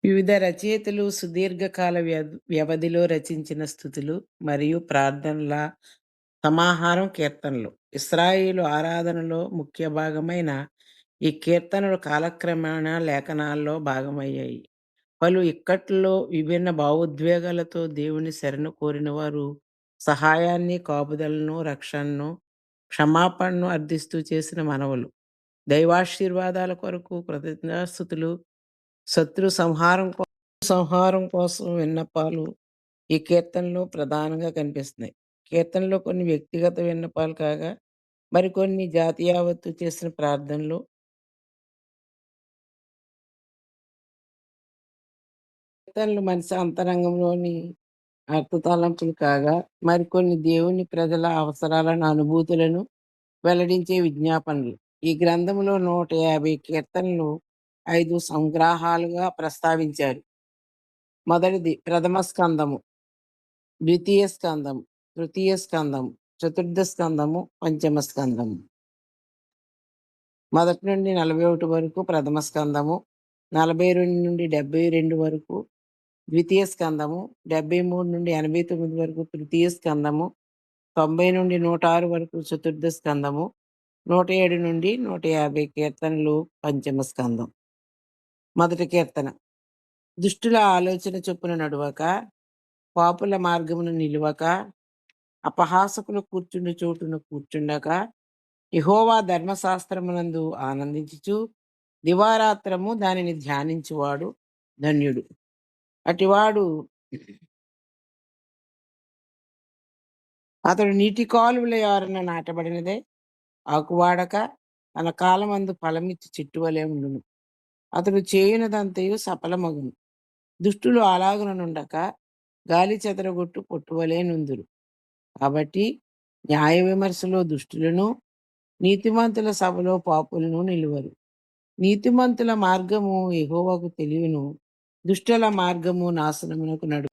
వివిధ రచయితలు సుదీర్ఘకాల వ్యవధిలో రచించిన స్థుతులు మరియు ప్రార్థనల సమాహారం కీర్తనలు. ఇస్రాయేలు ఆరాధనలో ముఖ్య భాగమైన ఈ కీర్తనలు కాలక్రమేణా లేఖనాల్లో భాగమయ్యాయి. పలు ఇక్కట్లో విభిన్న భావోద్వేగాలతో దేవుని శరణు కోరిన వారు సహాయాన్ని, కాపుదలను, రక్షణను, క్షమాపణను అర్థిస్తూ చేసిన మనవులు. దైవాశీర్వాదాల కొరకు కృతజ్ఞతాస్తుతులు, శత్రు సంహారం కోసం విన్నపాలు ఈ కీర్తనలో ప్రధానంగా కనిపిస్తున్నాయి. కీర్తనలో కొన్ని వ్యక్తిగత విన్నపాలు కాగా, మరికొన్ని జాతీయావత్తు చేసిన ప్రార్థనలు. కీర్తనలు మనిషి అంతరంగంలోని అర్థతలంపులు కాగా, మరికొన్ని దేవుని ప్రజల అవసరాలను, అనుభూతులను వెల్లడించే విజ్ఞాపనలు. ఈ గ్రంథంలో 150 కీర్తనలు 5 సంగ్రహాలుగా ప్రస్తావించారు. మొదటిది ప్రథమ స్కందము, ద్వితీయ స్కందము, తృతీయ స్కందము, చతుర్థ స్కందము, పంచమ స్కందము. మొదటి నుండి 41 వరకు ప్రథమ స్కందము, 42 నుండి 72 వరకు ద్వితీయ స్కందము, 73 నుండి 89 వరకు తృతీయ స్కందము, 90 నుండి 106 వరకు చతుర్థ స్కందము, 107 నుండి 150 కీర్తనలు పంచమ స్కందం. మొదటి కీర్తన. దుష్టుల ఆలోచన చొప్పున నడువక, పాపుల మార్గమును నిలువక, అపహాసకులు కూర్చుండు చోటున కూర్చుండక, యెహోవా ధర్మశాస్త్రమునందు ఆనందించుచు దివారాత్రము దానిని ధ్యానించువాడు ధన్యుడు. అటివాడు అతడు నీటి కాలువల యారున నాటబడినదే, ఆకువాడక తన కాలమందు ఫలమిచ్చి చెట్టు వలె ఉండును. అతడు చేయునదంతయు సఫలమగును. దుష్టులు అలాగుననుండక గాలి చెదరగొట్టు పొట్టువలే నుందురు. కాబట్టి న్యాయ విమర్శలో దుష్టులను, నీతిమంతుల సభలో పాపులను నిలువరు. నీతిమంతుల మార్గము యెహోవాకు తెలియను, దుష్టుల మార్గము నాశనమునకు నడుపు.